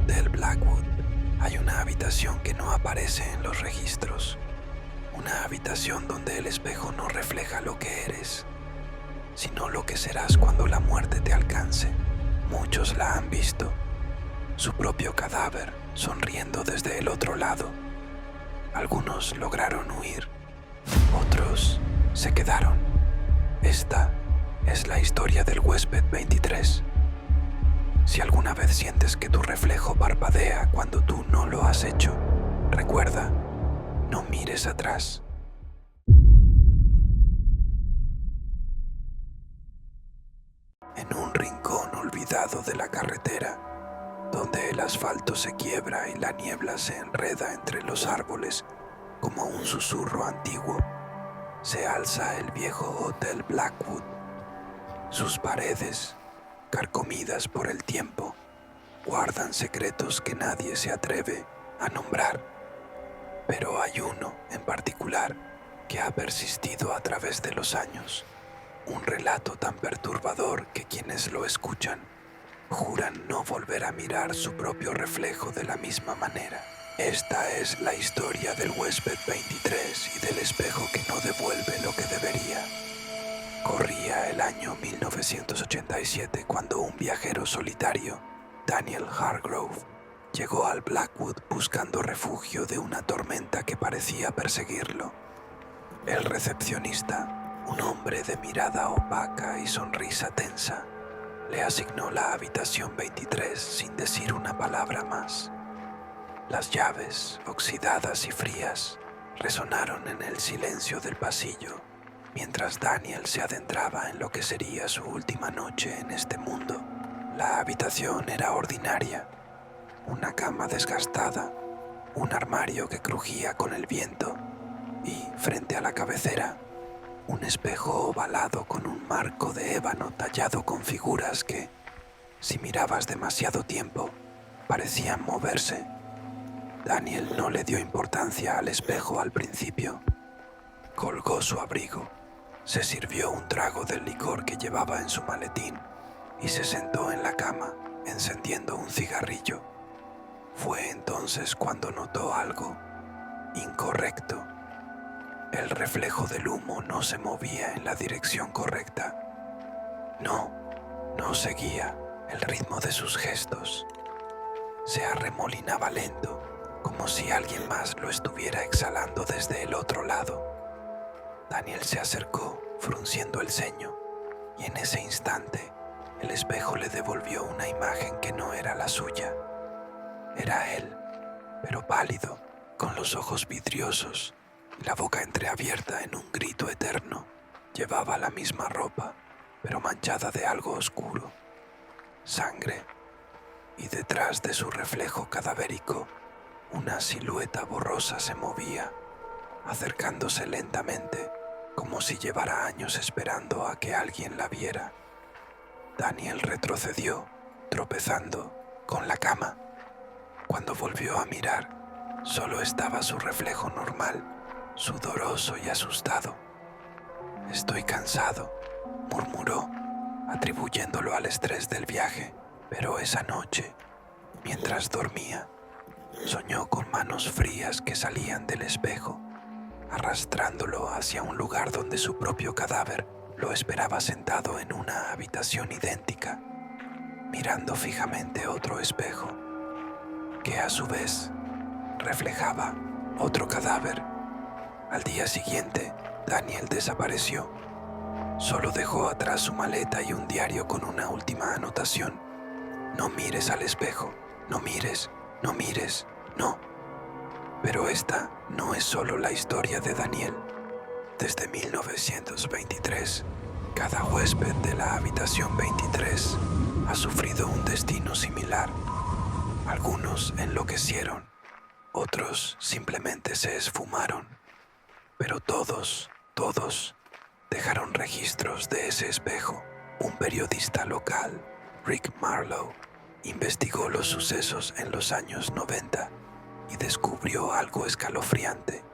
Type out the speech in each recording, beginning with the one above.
Hotel Blackwood hay una habitación que no aparece en los registros. Una habitación donde el espejo no refleja lo que eres, sino lo que serás cuando la muerte te alcance. Muchos la han visto, su propio cadáver sonriendo desde el otro lado. Algunos lograron huir, otros se quedaron. Esta es la historia del huésped 23. Si alguna vez sientes que tu reflejo parpadea cuando tú no lo has hecho, recuerda, no mires atrás. En un rincón olvidado de la carretera, donde el asfalto se quiebra y la niebla se enreda entre los árboles como un susurro antiguo, se alza el viejo Hotel Blackwood. Sus paredes, carcomidas por el tiempo, guardan secretos que nadie se atreve a nombrar. Pero hay uno en particular que ha persistido a través de los años. Un relato tan perturbador que quienes lo escuchan juran no volver a mirar su propio reflejo de la misma manera. Esta es la historia del huésped 23 y del espejo que no devuelve lo que debería. Corría el año 1987 cuando un viajero solitario, Daniel Hargrove, llegó al Blackwood buscando refugio de una tormenta que parecía perseguirlo. El recepcionista, un hombre de mirada opaca y sonrisa tensa, le asignó la habitación 23 sin decir una palabra más. Las llaves, oxidadas y frías, resonaron en el silencio del pasillo mientras Daniel se adentraba en lo que sería su última noche en este mundo. La habitación era ordinaria. Una cama desgastada, un armario que crujía con el viento y, frente a la cabecera, un espejo ovalado con un marco de ébano tallado con figuras que, si mirabas demasiado tiempo, parecían moverse. Daniel no le dio importancia al espejo al principio. Colgó su abrigo, se sirvió un trago del licor que llevaba en su maletín y se sentó en la cama, encendiendo un cigarrillo. Fue entonces cuando notó algo incorrecto. El reflejo del humo no se movía en la dirección correcta. No seguía el ritmo de sus gestos. Se arremolinaba lento, como si alguien más lo estuviera exhalando desde el otro lado. Daniel se acercó, frunciendo el ceño, y en ese instante el espejo le devolvió una imagen que no era la suya. Era él, pero pálido, con los ojos vidriosos y la boca entreabierta en un grito eterno. Llevaba la misma ropa, pero manchada de algo oscuro, sangre, y detrás de su reflejo cadavérico, una silueta borrosa se movía, acercándose lentamente, como si llevara años esperando a que alguien la viera. Daniel retrocedió, tropezando con la cama. Cuando volvió a mirar, solo estaba su reflejo normal, sudoroso y asustado. «Estoy cansado», murmuró, atribuyéndolo al estrés del viaje, pero esa noche, mientras dormía, soñó con manos frías que salían del espejo, arrastrándolo hacia un lugar donde su propio cadáver lo esperaba sentado en una habitación idéntica, mirando fijamente otro espejo, que a su vez reflejaba otro cadáver. Al día siguiente, Daniel desapareció. Solo dejó atrás su maleta y un diario con una última anotación: «No mires al espejo, no mires, no mires, no». Pero esta no es solo la historia de Daniel. Desde 1923, cada huésped de la habitación 23 ha sufrido un destino similar. Algunos enloquecieron, otros simplemente se esfumaron, pero todos dejaron registros de ese espejo. Un periodista local, Rick Marlowe, investigó los sucesos en los años 90 y descubrió algo escalofriante.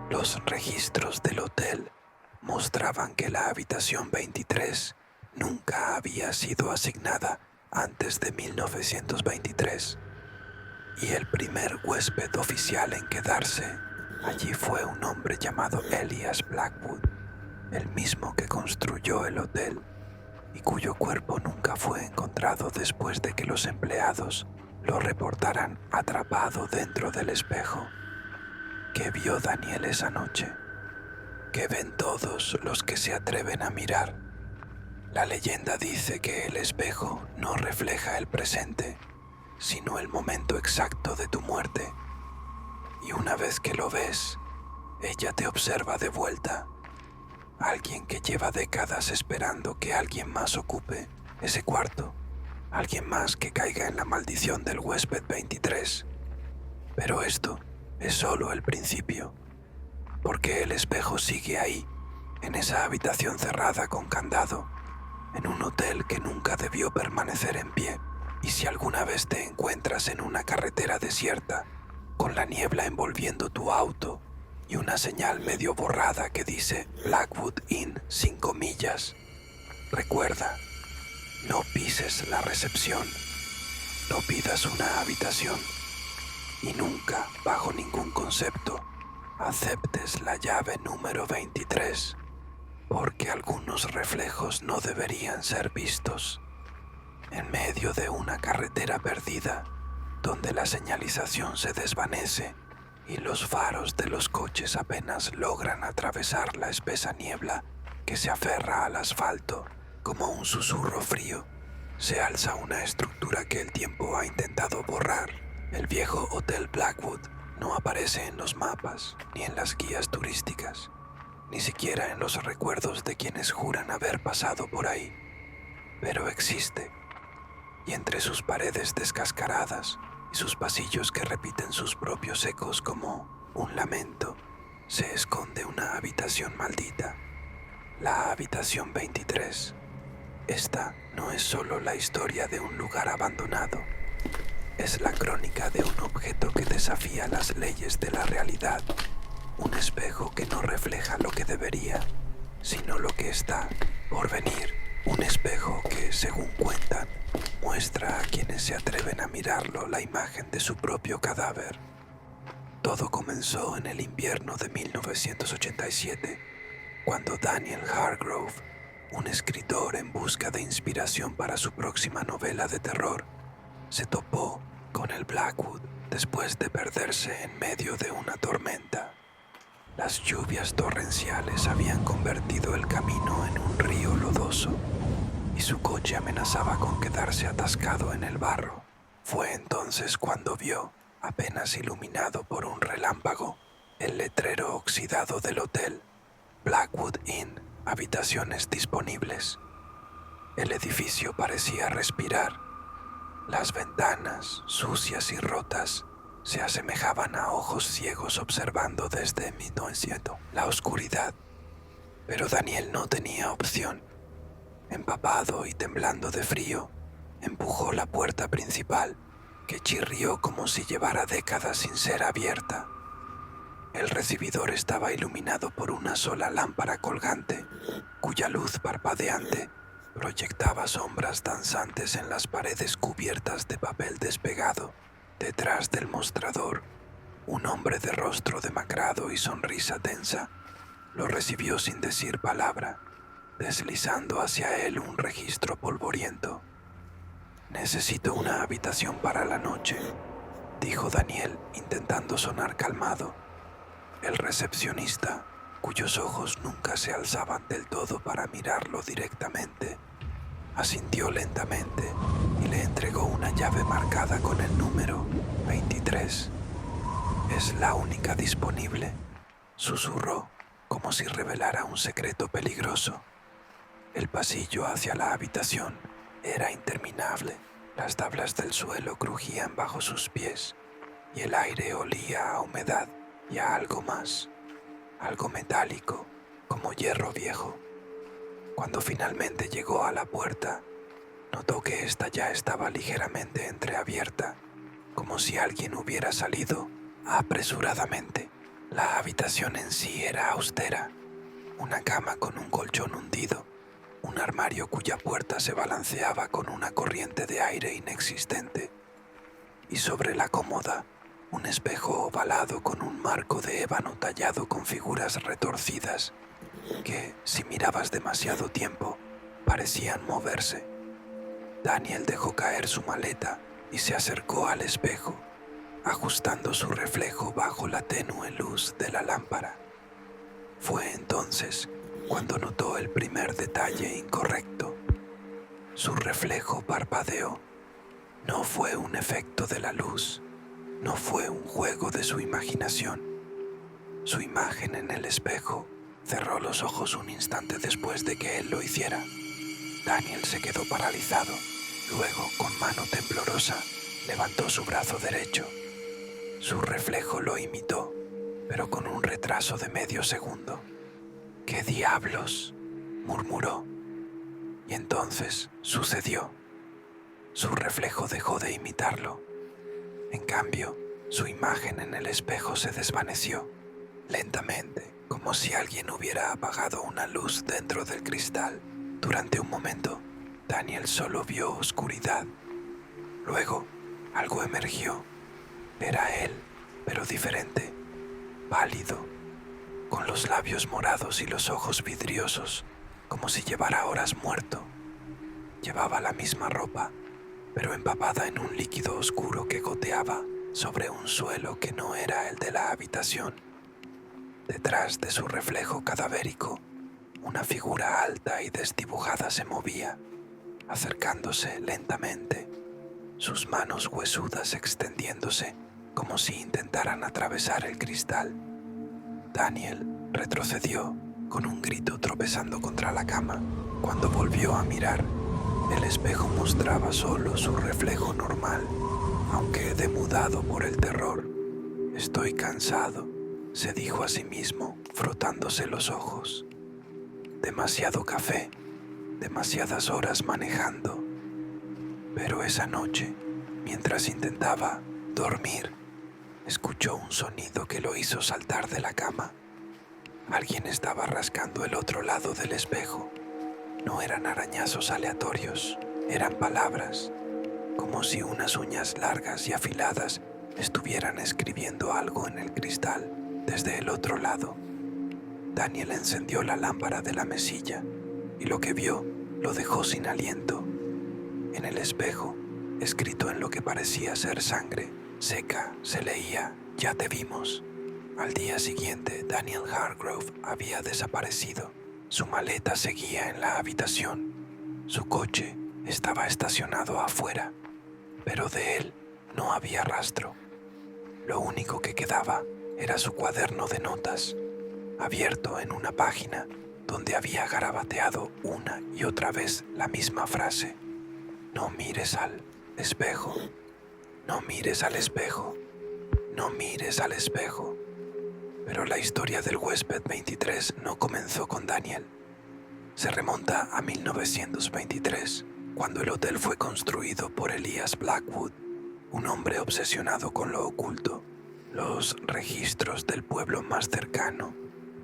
Los registros del hotel mostraban que la habitación 23 nunca había sido asignada antes de 1923. y el primer huésped oficial en quedarse allí fue un hombre llamado Elias Blackwood, el mismo que construyó el hotel y cuyo cuerpo nunca fue encontrado después de que los empleados lo reportaran atrapado dentro del espejo. ¿Qué vio Daniel esa noche? ¿Qué ven todos los que se atreven a mirar? La leyenda dice que el espejo no refleja el presente, sino el momento exacto de tu muerte. Y una vez que lo ves, ella te observa de vuelta. Alguien que lleva décadas esperando que alguien más ocupe ese cuarto. Alguien más que caiga en la maldición del huésped 23. Pero esto es solo el principio, porque el espejo sigue ahí, en esa habitación cerrada con candado, en un hotel que nunca debió permanecer en pie. Y si alguna vez te encuentras en una carretera desierta, con la niebla envolviendo tu auto y una señal medio borrada que dice Blackwood Inn 5 millas, recuerda, no pises la recepción, no pidas una habitación y nunca, bajo ningún concepto, aceptes la llave número 23, porque algunos reflejos no deberían ser vistos. En medio de una carretera perdida, donde la señalización se desvanece y los faros de los coches apenas logran atravesar la espesa niebla que se aferra al asfalto como un susurro frío, se alza una estructura que el tiempo ha intentado borrar. El viejo Hotel Blackwood no aparece en los mapas ni en las guías turísticas, ni siquiera en los recuerdos de quienes juran haber pasado por ahí, pero existe. Y entre sus paredes descascaradas y sus pasillos que repiten sus propios ecos como un lamento, se esconde una habitación maldita, la habitación 23. Esta no es solo la historia de un lugar abandonado, es la crónica de un objeto que desafía las leyes de la realidad, un espejo que no refleja lo que debería, sino lo que está por venir, un espejo que, según cuentan, muestra a quienes se atreven a mirarlo la imagen de su propio cadáver. Todo comenzó en el invierno de 1987, cuando Daniel Hargrove, un escritor en busca de inspiración para su próxima novela de terror, se topó con el Blackwood después de perderse en medio de una tormenta. Las lluvias torrenciales habían convertido el camino en un río lodoso y su coche amenazaba con quedarse atascado en el barro. Fue entonces cuando vio, apenas iluminado por un relámpago, el letrero oxidado del hotel, Blackwood Inn, habitaciones disponibles. El edificio parecía respirar. Las ventanas, sucias y rotas, se asemejaban a ojos ciegos observando desde 1900 la oscuridad. Pero Daniel no tenía opción. Empapado y temblando de frío, empujó la puerta principal, que chirrió como si llevara décadas sin ser abierta. El recibidor estaba iluminado por una sola lámpara colgante, cuya luz parpadeante proyectaba sombras danzantes en las paredes cubiertas de papel despegado. Detrás del mostrador, un hombre de rostro demacrado y sonrisa tensa lo recibió sin decir palabra, deslizando hacia él un registro polvoriento. «Necesito una habitación para la noche», dijo Daniel, intentando sonar calmado. El recepcionista, cuyos ojos nunca se alzaban del todo para mirarlo directamente, asintió lentamente y le entregó una llave marcada con el número 23. «Es la única disponible», susurró, como si revelara un secreto peligroso. El pasillo hacia la habitación era interminable. Las tablas del suelo crujían bajo sus pies y el aire olía a humedad y a algo más, algo metálico, como hierro viejo. Cuando finalmente llegó a la puerta, notó que ésta ya estaba ligeramente entreabierta, como si alguien hubiera salido apresuradamente. La habitación en sí era austera, una cama con un colchón hundido, un armario cuya puerta se balanceaba con una corriente de aire inexistente, y sobre la cómoda un espejo ovalado con un marco de ébano tallado con figuras retorcidas que, si mirabas demasiado tiempo, parecían moverse. Daniel dejó caer su maleta y se acercó al espejo, ajustando su reflejo bajo la tenue luz de la lámpara. Fue entonces cuando notó el primer detalle incorrecto. Su reflejo parpadeó. No fue un efecto de la luz, no fue un juego de su imaginación. Su imagen en el espejo cerró los ojos un instante después de que él lo hiciera. Daniel se quedó paralizado. Luego, con mano temblorosa, levantó su brazo derecho. Su reflejo lo imitó, pero con un retraso de medio segundo. «¿Qué diablos?», murmuró. Y entonces sucedió. Su reflejo dejó de imitarlo. En cambio, su imagen en el espejo se desvaneció, lentamente, como si alguien hubiera apagado una luz dentro del cristal. Durante un momento, Daniel solo vio oscuridad. Luego, algo emergió. Era él, pero diferente, pálido, con los labios morados y los ojos vidriosos, como si llevara horas muerto. Llevaba la misma ropa, pero empapada en un líquido oscuro que goteaba sobre un suelo que no era el de la habitación. Detrás de su reflejo cadavérico, una figura alta y desdibujada se movía, acercándose lentamente, sus manos huesudas extendiéndose como si intentaran atravesar el cristal. Daniel retrocedió con un grito tropezando contra la cama. Cuando volvió a mirar, el espejo mostraba solo su reflejo normal, aunque demudado por el terror. «Estoy cansado», se dijo a sí mismo, frotándose los ojos. Demasiado café, demasiadas horas manejando. Pero esa noche, mientras intentaba dormir, escuchó un sonido que lo hizo saltar de la cama. Alguien estaba rascando el otro lado del espejo. No eran arañazos aleatorios, eran palabras, como si unas uñas largas y afiladas estuvieran escribiendo algo en el cristal desde el otro lado. Daniel encendió la lámpara de la mesilla y lo que vio lo dejó sin aliento. En el espejo, escrito en lo que parecía ser sangre seca, se leía: «Ya te vimos». Al día siguiente, Daniel Hargrove había desaparecido. Su maleta seguía en la habitación. Su coche estaba estacionado afuera, pero de él no había rastro. Lo único que quedaba era su cuaderno de notas, abierto en una página donde había garabateado una y otra vez la misma frase: «No mires al espejo, no mires al espejo, no mires al espejo». Pero la historia del huésped 23 no comenzó con Daniel. Se remonta a 1923, cuando el hotel fue construido por Elias Blackwood, un hombre obsesionado con lo oculto. Los registros del pueblo más cercano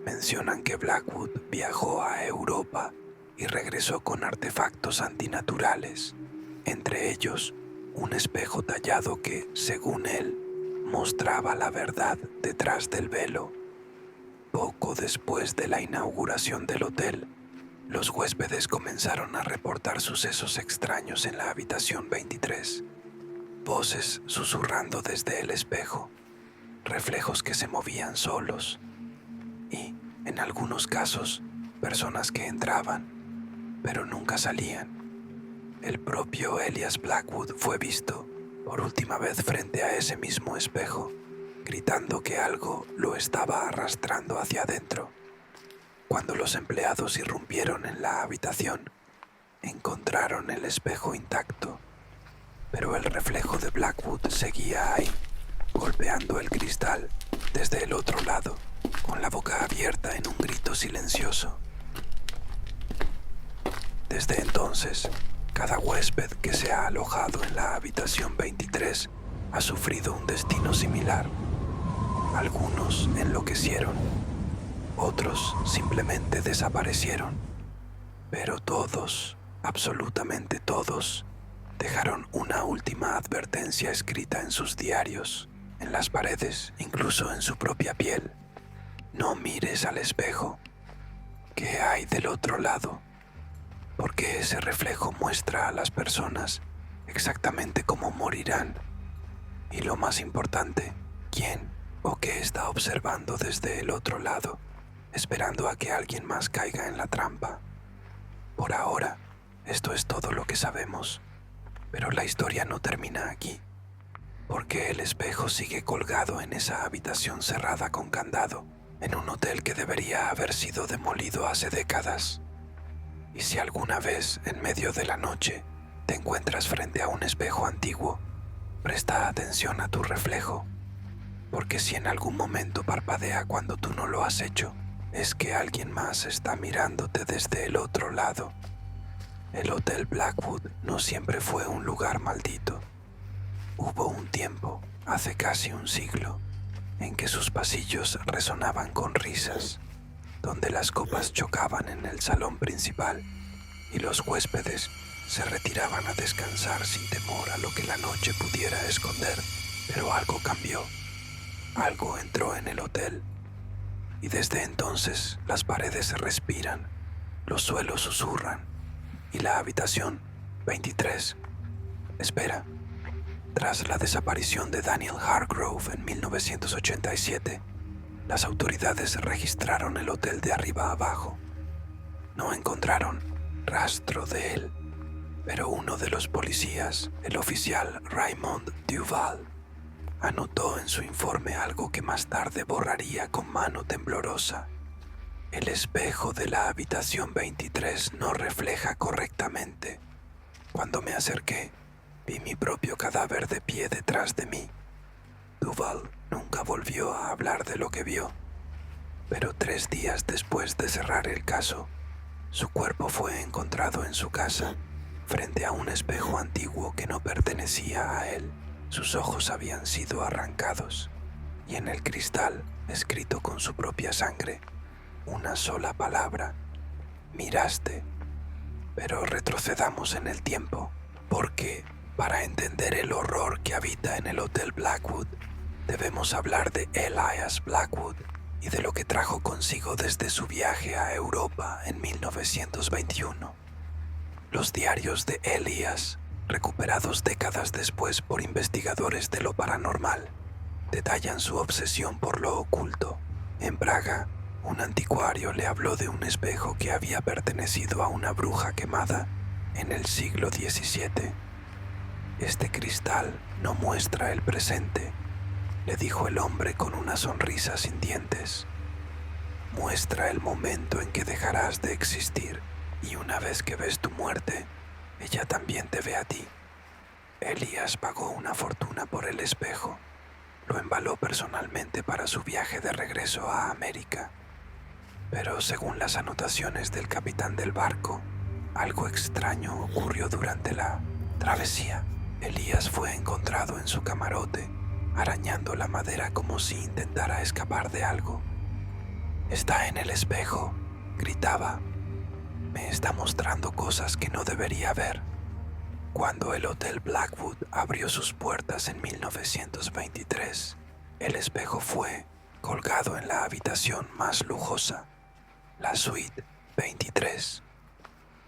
mencionan que Blackwood viajó a Europa y regresó con artefactos antinaturales, entre ellos un espejo tallado que, según él, mostraba la verdad detrás del velo. Poco después de la inauguración del hotel, los huéspedes comenzaron a reportar sucesos extraños en la habitación 23. Voces susurrando desde el espejo, reflejos que se movían solos y, en algunos casos, personas que entraban, pero nunca salían. El propio Elias Blackwood fue visto por última vez frente a ese mismo espejo, gritando que algo lo estaba arrastrando hacia adentro. Cuando los empleados irrumpieron en la habitación, encontraron el espejo intacto, pero el reflejo de Blackwood seguía ahí, golpeando el cristal desde el otro lado, con la boca abierta en un grito silencioso. Desde entonces, cada huésped que se ha alojado en la habitación 23 ha sufrido un destino similar. Algunos enloquecieron, otros simplemente desaparecieron, pero todos, absolutamente todos, dejaron una última advertencia escrita en sus diarios, en las paredes, incluso en su propia piel. No mires al espejo. ¿Qué hay del otro lado? Porque ese reflejo muestra a las personas exactamente cómo morirán. Y lo más importante, quién o qué está observando desde el otro lado, esperando a que alguien más caiga en la trampa. Por ahora, esto es todo lo que sabemos, pero la historia no termina aquí, porque el espejo sigue colgado en esa habitación cerrada con candado, en un hotel que debería haber sido demolido hace décadas. Y si alguna vez, en medio de la noche, te encuentras frente a un espejo antiguo, presta atención a tu reflejo, porque si en algún momento parpadea cuando tú no lo has hecho, es que alguien más está mirándote desde el otro lado. El Hotel Blackwood no siempre fue un lugar maldito. Hubo un tiempo, hace casi un siglo, en que sus pasillos resonaban con risas, donde las copas chocaban en el salón principal y los huéspedes se retiraban a descansar sin temor a lo que la noche pudiera esconder. Pero algo cambió. Algo entró en el hotel. Y desde entonces las paredes respiran, los suelos susurran y la habitación 23 espera. Tras la desaparición de Daniel Hargrove en 1987, las autoridades registraron el hotel de arriba abajo. No encontraron rastro de él, pero uno de los policías, el oficial Raymond Duval, anotó en su informe algo que más tarde borraría con mano temblorosa. El espejo de la habitación 23 no refleja correctamente. Cuando me acerqué, vi mi propio cadáver de pie detrás de mí. Duval nunca volvió a hablar de lo que vio, pero 3 días después de cerrar el caso, su cuerpo fue encontrado en su casa, frente a un espejo antiguo que no pertenecía a él. Sus ojos habían sido arrancados, y en el cristal, escrito con su propia sangre, una sola palabra: miraste. Pero retrocedamos en el tiempo, porque para entender el horror que habita en el Hotel Blackwood, debemos hablar de Elias Blackwood y de lo que trajo consigo desde su viaje a Europa en 1921. Los diarios de Elias, recuperados décadas después por investigadores de lo paranormal, detallan su obsesión por lo oculto. En Praga, un anticuario le habló de un espejo que había pertenecido a una bruja quemada en el siglo XVII. Este cristal no muestra el presente, le dijo el hombre con una sonrisa sin dientes. Muestra el momento en que dejarás de existir, y una vez que ves tu muerte, ella también te ve a ti. Elias pagó una fortuna por el espejo. Lo embaló personalmente para su viaje de regreso a América. Pero según las anotaciones del capitán del barco, algo extraño ocurrió durante la travesía. Elías fue encontrado en su camarote, arañando la madera como si intentara escapar de algo. «Está en el espejo», gritaba. «Me está mostrando cosas que no debería ver». Cuando el Hotel Blackwood abrió sus puertas en 1923, el espejo fue colgado en la habitación más lujosa, la Suite 23.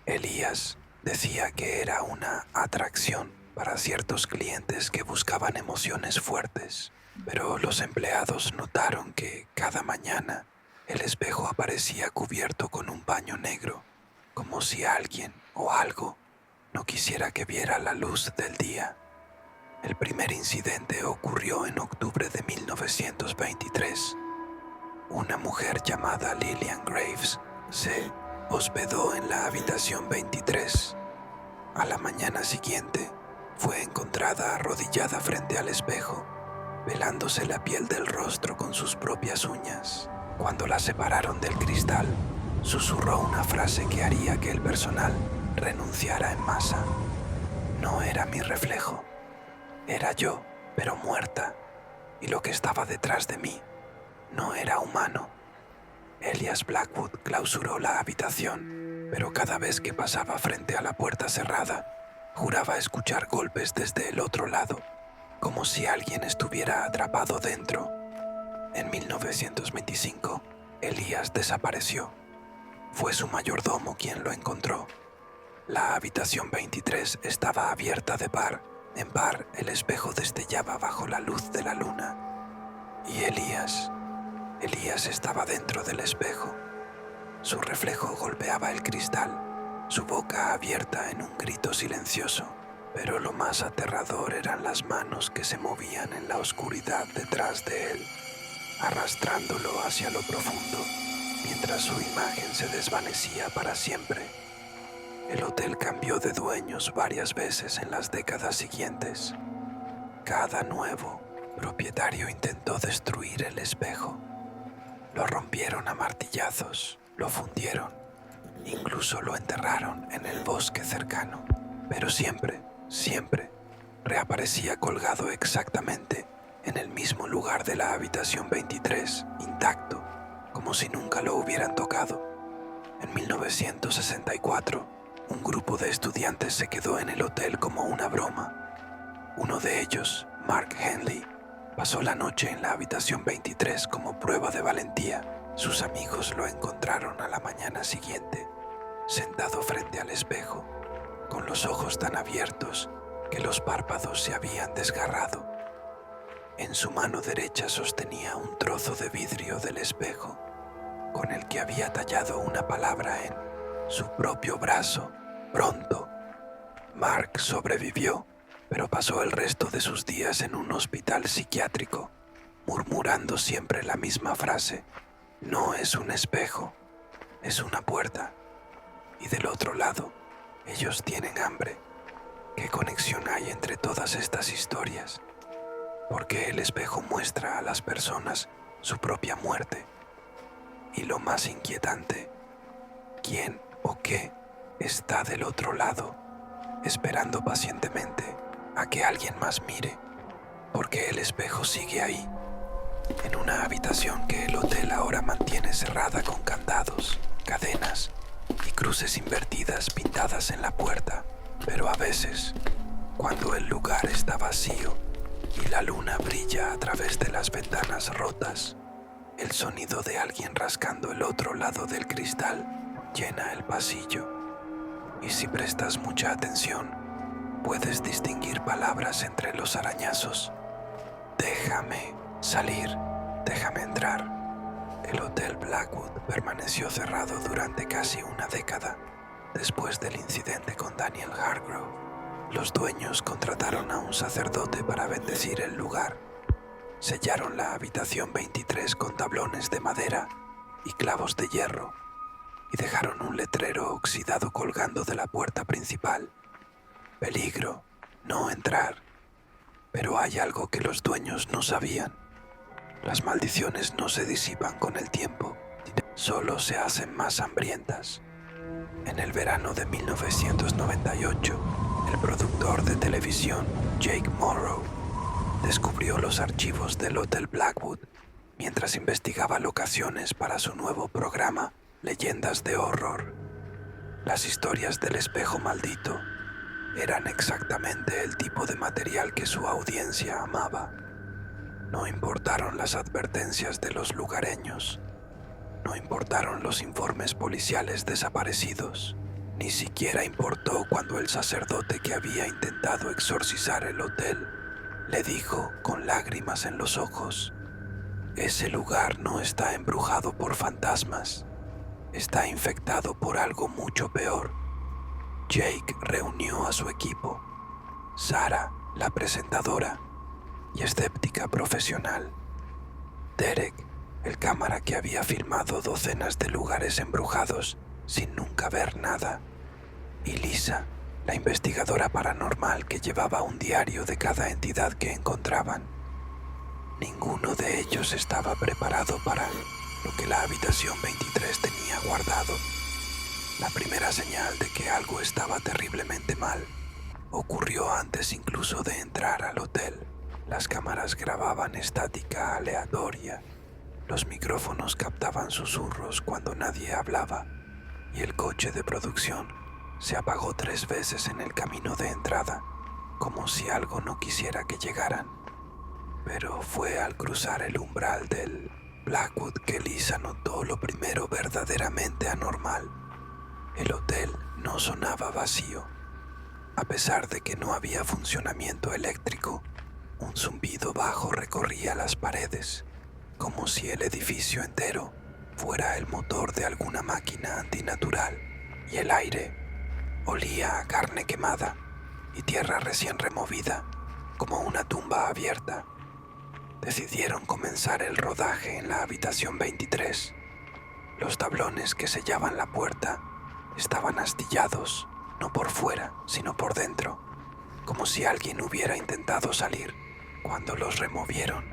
Elías decía que era una atracción para ciertos clientes que buscaban emociones fuertes, pero los empleados notaron que cada mañana el espejo aparecía cubierto con un paño negro, como si alguien o algo no quisiera que viera la luz del día. El primer incidente ocurrió en octubre de 1923. Una mujer llamada Lillian Graves se hospedó en la habitación 23. A la mañana siguiente, fue encontrada arrodillada frente al espejo, pelándose la piel del rostro con sus propias uñas. Cuando la separaron del cristal, susurró una frase que haría que el personal renunciara en masa. No era mi reflejo. Era yo, pero muerta, y lo que estaba detrás de mí no era humano. Elias Blackwood clausuró la habitación, pero cada vez que pasaba frente a la puerta cerrada, Juraba escuchar golpes desde el otro lado, como si alguien estuviera atrapado dentro. En 1925, Elías desapareció. Fue su mayordomo quien lo encontró. La habitación 23 estaba abierta de par en par, el espejo destellaba bajo la luz de la luna. Y Elías estaba dentro del espejo. Su reflejo golpeaba el cristal, su boca abierta en un grito silencioso. Pero lo más aterrador eran las manos que se movían en la oscuridad detrás de él, arrastrándolo hacia lo profundo, mientras su imagen se desvanecía para siempre. El hotel cambió de dueños varias veces en las décadas siguientes. Cada nuevo propietario intentó destruir el espejo. Lo rompieron a martillazos, lo fundieron, incluso lo enterraron en el bosque cercano. Pero siempre reaparecía colgado exactamente en el mismo lugar de la habitación 23, intacto, como si nunca lo hubieran tocado. En 1964, un grupo de estudiantes se quedó en el hotel como una broma. Uno de ellos, Mark Henley, pasó la noche en la habitación 23 como prueba de valentía. Sus amigos lo encontraron a la mañana siguiente, sentado frente al espejo, con los ojos tan abiertos que los párpados se habían desgarrado. En su mano derecha sostenía un trozo de vidrio del espejo, con el que había tallado una palabra en su propio brazo: pronto. Mark sobrevivió, pero pasó el resto de sus días en un hospital psiquiátrico, murmurando siempre la misma frase: no es un espejo, es una puerta. Y del otro lado, ellos tienen hambre. ¿Qué conexión hay entre todas estas historias? Porque el espejo muestra a las personas su propia muerte. Y lo más inquietante, ¿quién o qué está del otro lado, esperando pacientemente a que alguien más mire? Porque el espejo sigue ahí, en una habitación que el hotel ahora mantiene cerrada con candados, cadenas y cruces invertidas pintadas en la puerta. Pero a veces, cuando el lugar está vacío y la luna brilla a través de las ventanas rotas, el sonido de alguien rascando el otro lado del cristal llena el pasillo. Y si prestas mucha atención, puedes distinguir palabras entre los arañazos. Déjame salir, déjame entrar. El Hotel Blackwood permaneció cerrado durante casi una década. Después del incidente con Daniel Hargrove, los dueños contrataron a un sacerdote para bendecir el lugar. Sellaron la habitación 23 con tablones de madera y clavos de hierro y dejaron un letrero oxidado colgando de la puerta principal: peligro, no entrar. Pero hay algo que los dueños no sabían. Las maldiciones no se disipan con el tiempo, solo se hacen más hambrientas. En el verano de 1998, el productor de televisión Jake Morrow descubrió los archivos del Hotel Blackwood mientras investigaba locaciones para su nuevo programa Leyendas de Horror. Las historias del espejo maldito eran exactamente el tipo de material que su audiencia amaba. No importaron las advertencias de los lugareños, no importaron los informes policiales desaparecidos, ni siquiera importó cuando el sacerdote que había intentado exorcizar el hotel le dijo con lágrimas en los ojos: ese lugar no está embrujado por fantasmas, está infectado por algo mucho peor. Jake reunió a su equipo: Sarah, la presentadora y escéptica profesional; Derek, el cámara que había filmado docenas de lugares embrujados sin nunca ver nada; y Lisa, la investigadora paranormal que llevaba un diario de cada entidad que encontraban. Ninguno de ellos estaba preparado para lo que la habitación 23 tenía guardado. La primera señal de que algo estaba terriblemente mal ocurrió antes incluso de entrar al hotel. Las cámaras grababan estática aleatoria, los micrófonos captaban susurros cuando nadie hablaba, y el coche de producción se apagó 3 veces en el camino de entrada, como si algo no quisiera que llegaran. Pero fue al cruzar el umbral del Blackwood que Lisa notó lo primero verdaderamente anormal. El hotel no sonaba vacío. A pesar de que no había funcionamiento eléctrico, un zumbido bajo recorría las paredes, como si el edificio entero fuera el motor de alguna máquina antinatural, y el aire olía a carne quemada y tierra recién removida, como una tumba abierta. Decidieron comenzar el rodaje en la habitación 23. Los tablones que sellaban la puerta estaban astillados, no por fuera, sino por dentro, como si alguien hubiera intentado salir. Cuando los removieron,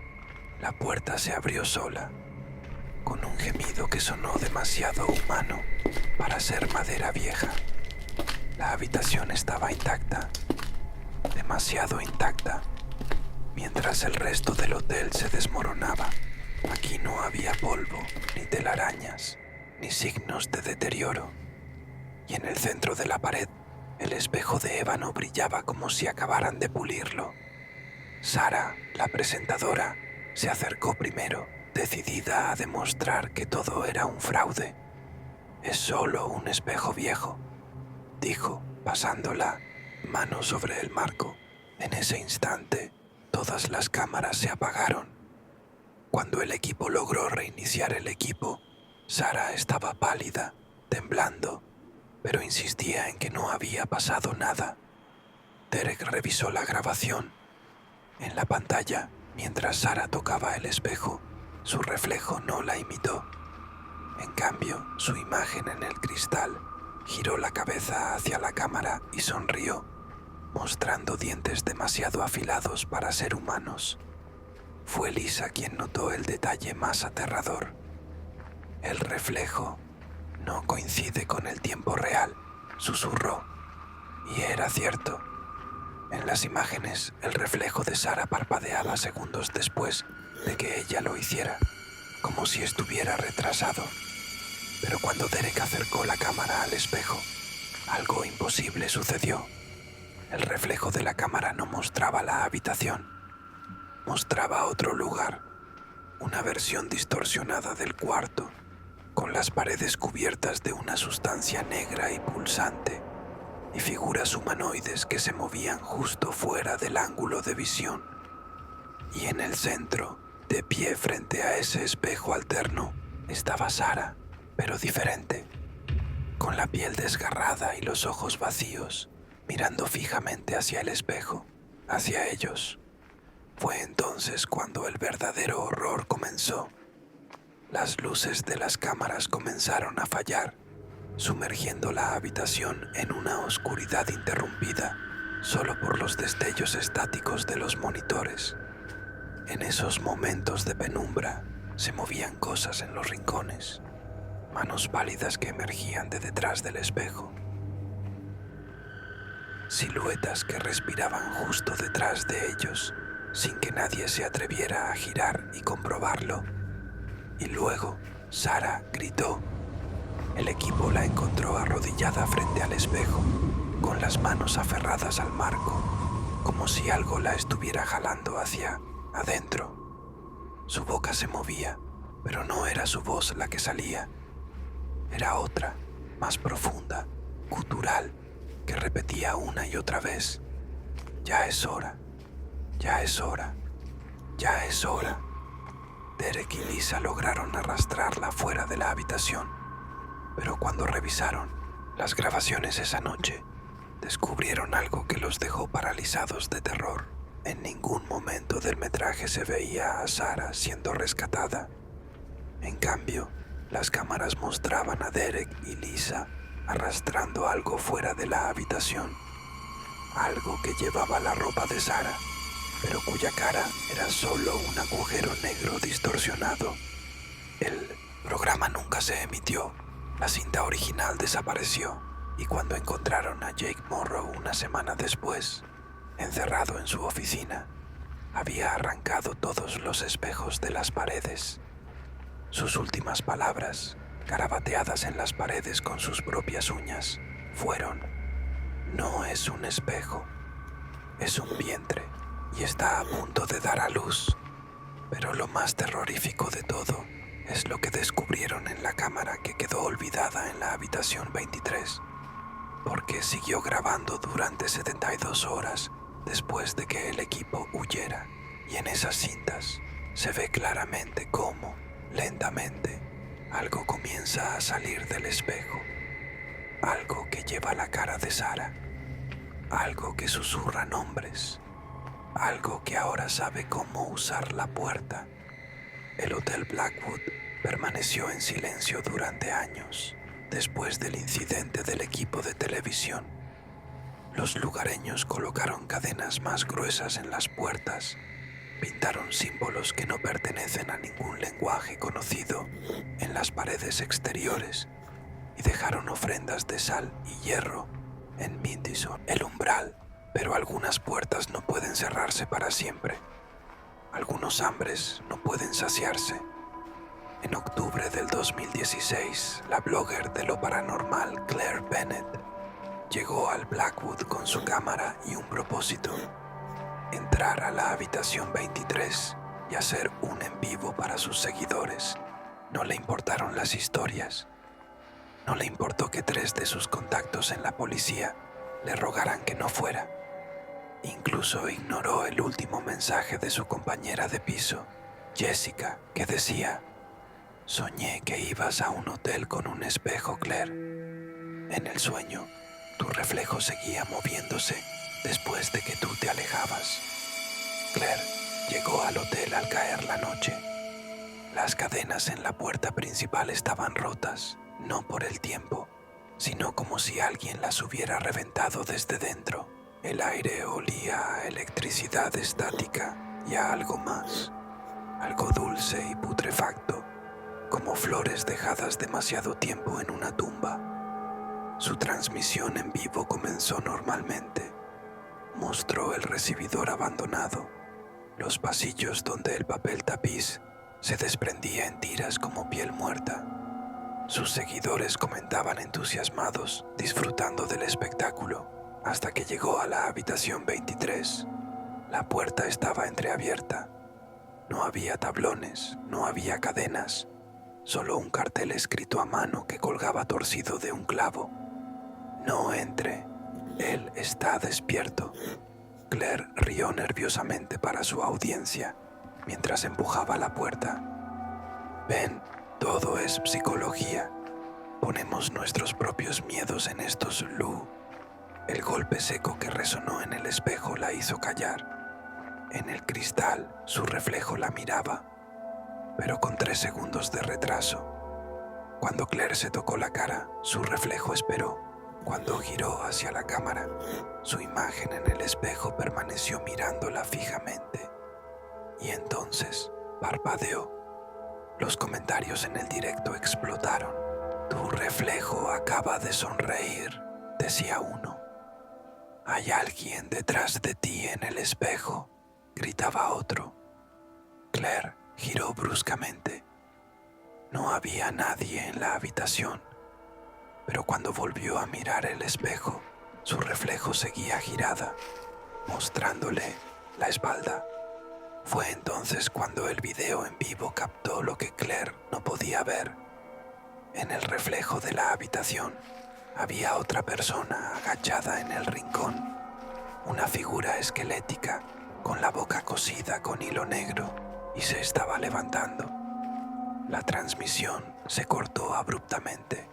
la puerta se abrió sola, con un gemido que sonó demasiado humano para ser madera vieja. La habitación estaba intacta, demasiado intacta, mientras el resto del hotel se desmoronaba. Aquí no había polvo, ni telarañas, ni signos de deterioro. Y en el centro de la pared, el espejo de ébano brillaba como si acabaran de pulirlo. Sarah, la presentadora, se acercó primero, decidida a demostrar que todo era un fraude. «Es solo un espejo viejo», dijo, pasando la mano sobre el marco. En ese instante, todas las cámaras se apagaron. Cuando el equipo logró reiniciar el equipo, Sarah estaba pálida, temblando, pero insistía en que no había pasado nada. Derek revisó la grabación. En la pantalla, mientras Sarah tocaba el espejo, su reflejo no la imitó. En cambio, su imagen en el cristal giró la cabeza hacia la cámara y sonrió, mostrando dientes demasiado afilados para ser humanos. Fue Lisa quien notó el detalle más aterrador. «El reflejo no coincide con el tiempo real», susurró. Y era cierto. En las imágenes, el reflejo de Sarah parpadeaba segundos después de que ella lo hiciera, como si estuviera retrasado. Pero cuando Derek acercó la cámara al espejo, algo imposible sucedió. El reflejo de la cámara no mostraba la habitación, mostraba otro lugar, una versión distorsionada del cuarto, con las paredes cubiertas de una sustancia negra y pulsante, y figuras humanoides que se movían justo fuera del ángulo de visión. Y en el centro, de pie frente a ese espejo alterno, estaba Sarah, pero diferente, con la piel desgarrada y los ojos vacíos, mirando fijamente hacia el espejo, hacia ellos. Fue entonces cuando el verdadero horror comenzó. Las luces de las cámaras comenzaron a fallar, sumergiendo la habitación en una oscuridad interrumpida solo por los destellos estáticos de los monitores. En esos momentos de penumbra se movían cosas en los rincones, manos pálidas que emergían de detrás del espejo, siluetas que respiraban justo detrás de ellos, sin que nadie se atreviera a girar y comprobarlo. Y luego, Sarah gritó. El equipo la encontró arrodillada frente al espejo, con las manos aferradas al marco, como si algo la estuviera jalando hacia adentro. Su boca se movía, pero no era su voz la que salía. Era otra, más profunda, gutural, que repetía una y otra vez: «Ya es hora, ya es hora, ya es hora». Derek y Lisa lograron arrastrarla fuera de la habitación, pero cuando revisaron las grabaciones esa noche, descubrieron algo que los dejó paralizados de terror. En ningún momento del metraje se veía a Sarah siendo rescatada. En cambio, las cámaras mostraban a Derek y Lisa arrastrando algo fuera de la habitación. Algo que llevaba la ropa de Sarah, pero cuya cara era solo un agujero negro distorsionado. El programa nunca se emitió. La cinta original desapareció, y cuando encontraron a Jake Morrow una semana después, encerrado en su oficina, había arrancado todos los espejos de las paredes. Sus últimas palabras, garabateadas en las paredes con sus propias uñas, fueron: No es un espejo, es un vientre y está a punto de dar a luz. Pero lo más terrorífico de todo es lo que descubrieron en la cámara que quedó olvidada en la habitación 23, porque siguió grabando durante 72 horas después de que el equipo huyera. Y en esas cintas se ve claramente cómo, lentamente, algo comienza a salir del espejo. Algo que lleva la cara de Sarah. Algo que susurra nombres. Algo que ahora sabe cómo usar la puerta. El Hotel Blackwood permaneció en silencio durante años después del incidente del equipo de televisión. Los lugareños colocaron cadenas más gruesas en las puertas, pintaron símbolos que no pertenecen a ningún lenguaje conocido en las paredes exteriores y dejaron ofrendas de sal y hierro en Mendelssohn, el umbral. Pero algunas puertas no pueden cerrarse para siempre. Algunos hambres no pueden saciarse. En octubre del 2016, la blogger de lo paranormal Claire Bennett llegó al Blackwood con su cámara y un propósito: entrar a la habitación 23 y hacer un en vivo para sus seguidores. No le importaron las historias. No le importó que 3 de sus contactos en la policía le rogaran que no fuera. Incluso ignoró el último mensaje de su compañera de piso, Jessica, que decía: «Soñé que ibas a un hotel con un espejo, Claire. En el sueño, tu reflejo seguía moviéndose después de que tú te alejabas». Claire llegó al hotel al caer la noche. Las cadenas en la puerta principal estaban rotas, no por el tiempo, sino como si alguien las hubiera reventado desde dentro. El aire olía a electricidad estática y a algo más, algo dulce y putrefacto, como flores dejadas demasiado tiempo en una tumba. Su transmisión en vivo comenzó normalmente. Mostró el recibidor abandonado, los pasillos donde el papel tapiz se desprendía en tiras como piel muerta. Sus seguidores comentaban entusiasmados, disfrutando del espectáculo, hasta que llegó a la habitación 23. La puerta estaba entreabierta. No había tablones, no había cadenas, solo un cartel escrito a mano que colgaba torcido de un clavo. «No entre, él está despierto». Claire rió nerviosamente para su audiencia mientras empujaba la puerta. «Ven, todo es psicología. Ponemos nuestros propios miedos en estos Lou». El golpe seco que resonó en el espejo la hizo callar. En el cristal, su reflejo la miraba, pero con 3 segundos de retraso. Cuando Claire se tocó la cara, su reflejo esperó. Cuando giró hacia la cámara, su imagen en el espejo permaneció mirándola fijamente. Y entonces parpadeó. Los comentarios en el directo explotaron. «Tu reflejo acaba de sonreír», decía uno. «Hay alguien detrás de ti en el espejo», gritaba otro. Claire giró bruscamente. No había nadie en la habitación, pero cuando volvió a mirar el espejo, su reflejo seguía girada, mostrándole la espalda. Fue entonces cuando el video en vivo captó lo que Claire no podía ver. En el reflejo de la habitación había otra persona agachada en el rincón, una figura esquelética con la boca cosida con hilo negro, y se estaba levantando. La transmisión se cortó abruptamente.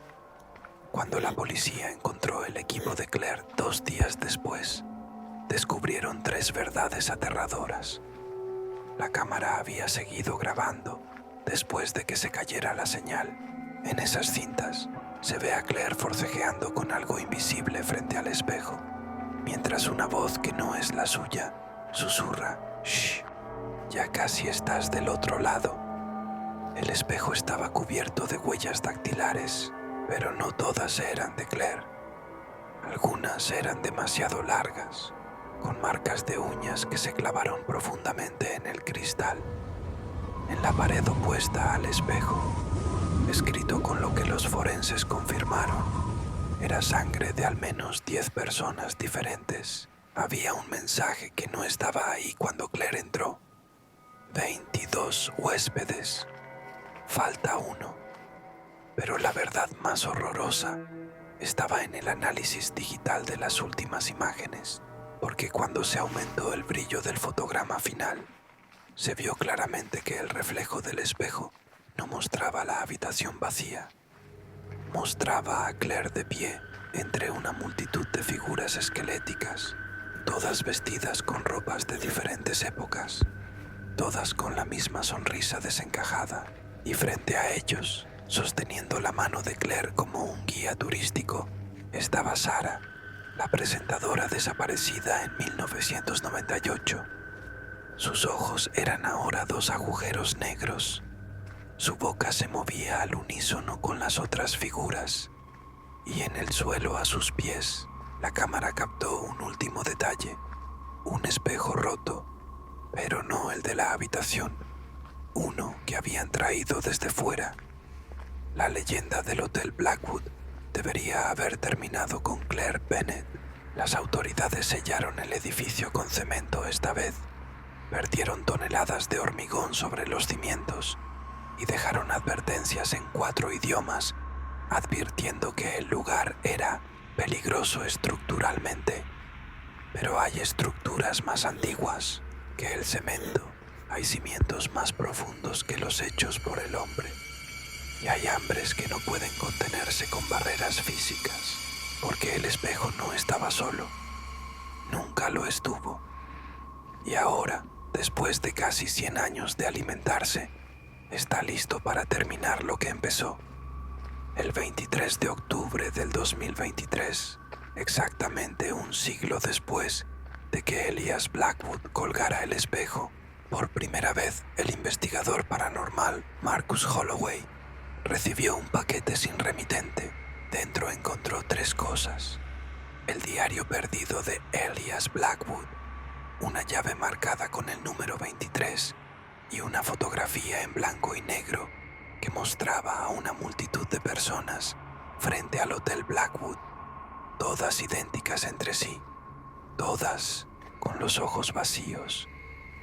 Cuando la policía encontró el equipo de Claire 2 días después, descubrieron 3 verdades aterradoras. La cámara había seguido grabando después de que se cayera la señal. En esas cintas se ve a Claire forcejeando con algo invisible frente al espejo, mientras una voz que no es la suya susurra: «Shh, ya casi estás del otro lado». El espejo estaba cubierto de huellas dactilares, pero no todas eran de Claire. Algunas eran demasiado largas, con marcas de uñas que se clavaron profundamente en el cristal. En la pared opuesta al espejo, escrito con lo que los forenses confirmaron, era sangre de al menos 10 personas diferentes. Había un mensaje que no estaba ahí cuando Claire entró. 22 huéspedes. Falta uno. Pero la verdad más horrorosa estaba en el análisis digital de las últimas imágenes, porque cuando se aumentó el brillo del fotograma final, se vio claramente que el reflejo del espejo no mostraba la habitación vacía. Mostraba a Claire de pie entre una multitud de figuras esqueléticas, todas vestidas con ropas de diferentes épocas, todas con la misma sonrisa desencajada, y frente a ellos, sosteniendo la mano de Claire como un guía turístico, estaba Sarah, la presentadora desaparecida en 1998. Sus ojos eran ahora 2 agujeros negros. Su boca se movía al unísono con las otras figuras, y en el suelo a sus pies, la cámara captó un último detalle, un espejo roto, pero no el de la habitación, uno que habían traído desde fuera. La leyenda del Hotel Blackwood debería haber terminado con Claire Bennett. Las autoridades sellaron el edificio con cemento esta vez, vertieron toneladas de hormigón sobre los cimientos y dejaron advertencias en 4 idiomas, advirtiendo que el lugar era peligroso estructuralmente. Pero hay estructuras más antiguas que el cemento, hay cimientos más profundos que los hechos por el hombre, y hay hambres que no pueden contenerse con barreras físicas, porque el espejo no estaba solo, nunca lo estuvo. Y ahora, después de casi 100 años de alimentarse, está listo para terminar lo que empezó. El 23 de octubre del 2023, exactamente un siglo después de que Elias Blackwood colgara el espejo, por primera vez el investigador paranormal Marcus Holloway recibió un paquete sin remitente. Dentro encontró 3 cosas: el diario perdido de Elias Blackwood, una llave marcada con el número 23 y una fotografía en blanco y negro que mostraba a una multitud de personas frente al Hotel Blackwood, todas idénticas entre sí, todas con los ojos vacíos,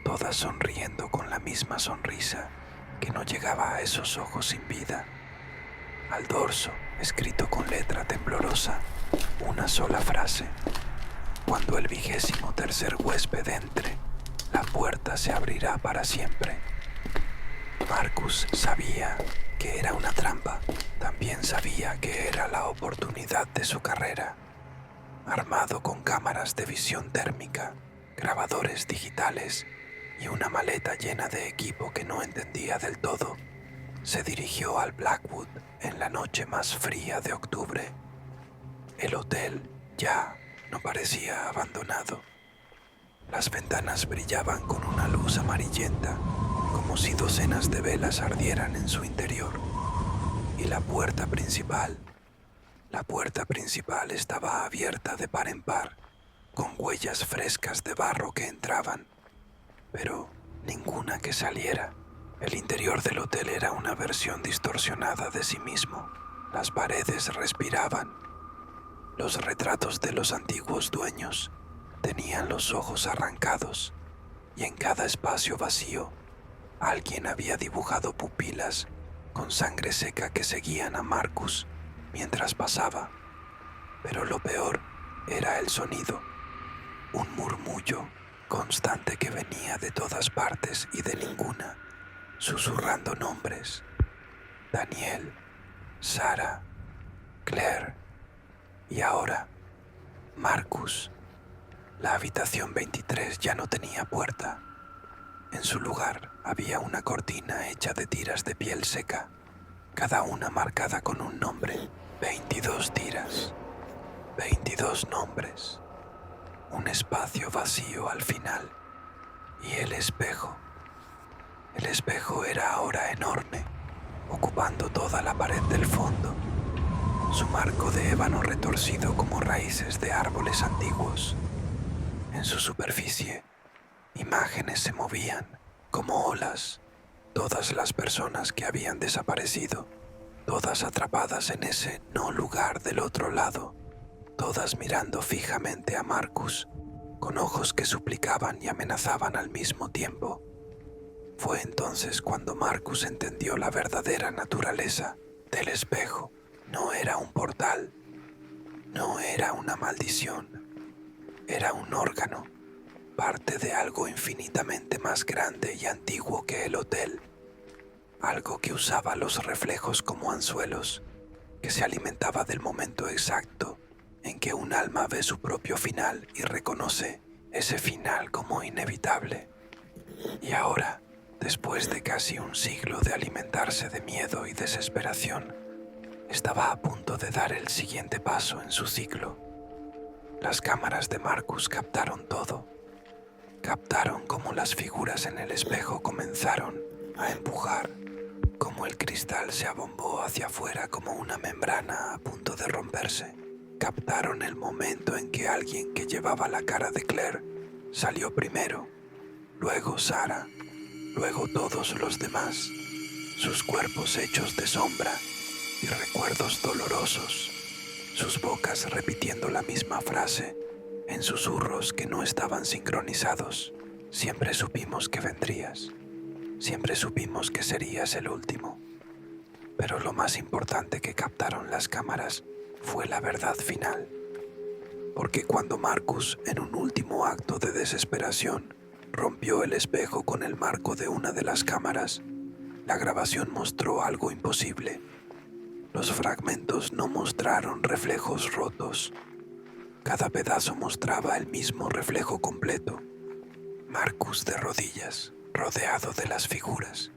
todas sonriendo con la misma sonrisa que no llegaba a esos ojos sin vida. Al dorso, escrito con letra temblorosa, una sola frase: cuando el 23º huésped entre, la puerta se abrirá para siempre. Marcus sabía que era una trampa, también sabía que era la oportunidad de su carrera. Armado con cámaras de visión térmica, grabadores digitales y una maleta llena de equipo que no entendía del todo, se dirigió al Blackwood en la noche más fría de octubre. El hotel ya no parecía abandonado. Las ventanas brillaban con una luz amarillenta, como si docenas de velas ardieran en su interior. Y la puerta principal estaba abierta de par en par, con huellas frescas de barro que entraban, pero ninguna que saliera. El interior del hotel era una versión distorsionada de sí mismo. Las paredes respiraban. Los retratos de los antiguos dueños tenían los ojos arrancados, y en cada espacio vacío alguien había dibujado pupilas con sangre seca que seguían a Marcus mientras pasaba. Pero lo peor era el sonido, un murmullo constante que venía de todas partes y de ninguna, susurrando nombres: Daniel, Sarah, Claire y ahora Marcus. La habitación 23 ya no tenía puerta. En su lugar había una cortina hecha de tiras de piel seca, cada una marcada con un nombre. 22 tiras, 22 nombres, un espacio vacío al final. Y el espejo. El espejo era ahora enorme, ocupando toda la pared del fondo. Su marco de ébano retorcido como raíces de árboles antiguos. En su superficie, imágenes se movían como olas, todas las personas que habían desaparecido, todas atrapadas en ese no lugar del otro lado, todas mirando fijamente a Marcus, con ojos que suplicaban y amenazaban al mismo tiempo. Fue entonces cuando Marcus entendió la verdadera naturaleza del espejo. No era un portal, no era una maldición, era un órgano, parte de algo infinitamente más grande y antiguo que el hotel, algo que usaba los reflejos como anzuelos, que se alimentaba del momento exacto en que un alma ve su propio final y reconoce ese final como inevitable. Y ahora, después de casi un siglo de alimentarse de miedo y desesperación, estaba a punto de dar el siguiente paso en su ciclo. Las cámaras de Marcus captaron todo. Captaron cómo las figuras en el espejo comenzaron a empujar, cómo el cristal se abombó hacia afuera como una membrana a punto de romperse. Captaron el momento en que alguien que llevaba la cara de Claire salió primero, luego Sarah, luego todos los demás, sus cuerpos hechos de sombra y recuerdos dolorosos, sus bocas repitiendo la misma frase en susurros que no estaban sincronizados. Siempre supimos que vendrías, siempre supimos que serías el último. Pero lo más importante que captaron las cámaras fue la verdad final. Porque cuando Marcus, en un último acto de desesperación, rompió el espejo con el marco de una de las cámaras, la grabación mostró algo imposible. Los fragmentos no mostraron reflejos rotos. Cada pedazo mostraba el mismo reflejo completo. Marcus de rodillas, rodeado de las figuras,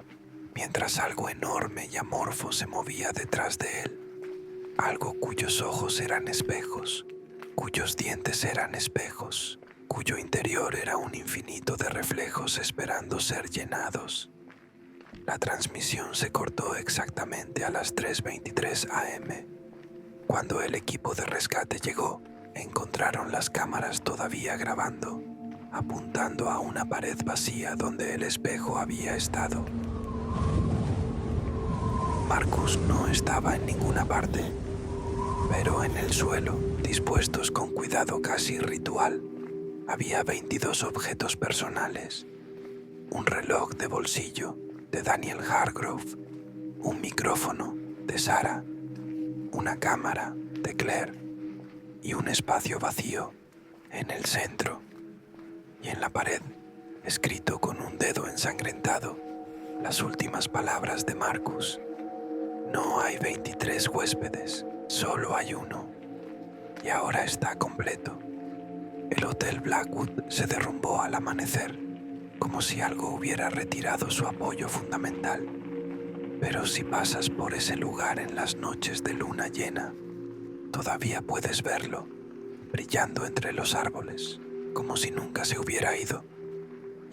mientras algo enorme y amorfo se movía detrás de él. Algo cuyos ojos eran espejos, cuyos dientes eran espejos, cuyo interior era un infinito de reflejos esperando ser llenados. La transmisión se cortó exactamente a las 3:23 am. Cuando el equipo de rescate llegó, encontraron las cámaras todavía grabando, apuntando a una pared vacía donde el espejo había estado. Marcus no estaba en ninguna parte, pero en el suelo, dispuestos con cuidado casi ritual, había 22 objetos personales: un reloj de bolsillo de Daniel Hargrove, un micrófono de Sarah, una cámara de Claire y un espacio vacío en el centro. Y en la pared, escrito con un dedo ensangrentado, las últimas palabras de Marcus: no hay 23 huéspedes, solo hay uno. Y ahora está completo. El Hotel Blackwood se derrumbó al amanecer, como si algo hubiera retirado su apoyo fundamental. Pero si pasas por ese lugar en las noches de luna llena, todavía puedes verlo, brillando entre los árboles, como si nunca se hubiera ido.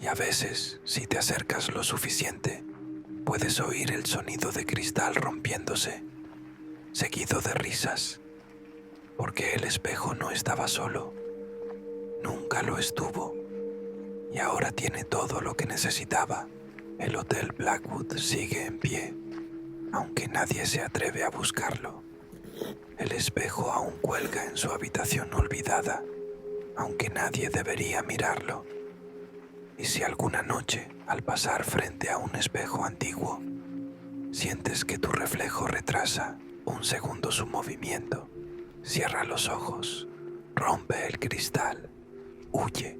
Y a veces, si te acercas lo suficiente, puedes oír el sonido de cristal rompiéndose, seguido de risas, porque el espejo no estaba solo, nunca lo estuvo, y ahora tiene todo lo que necesitaba. El Hotel Blackwood sigue en pie, aunque nadie se atreve a buscarlo. El espejo aún cuelga en su habitación olvidada, aunque nadie debería mirarlo. Y si alguna noche, al pasar frente a un espejo antiguo, sientes que tu reflejo retrasa un segundo su movimiento, cierra los ojos, rompe el cristal, huye,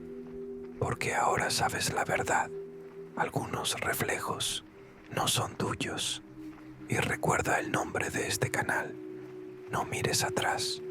porque ahora sabes la verdad. Algunos reflejos no son tuyos. Y recuerda el nombre de este canal: no mires atrás.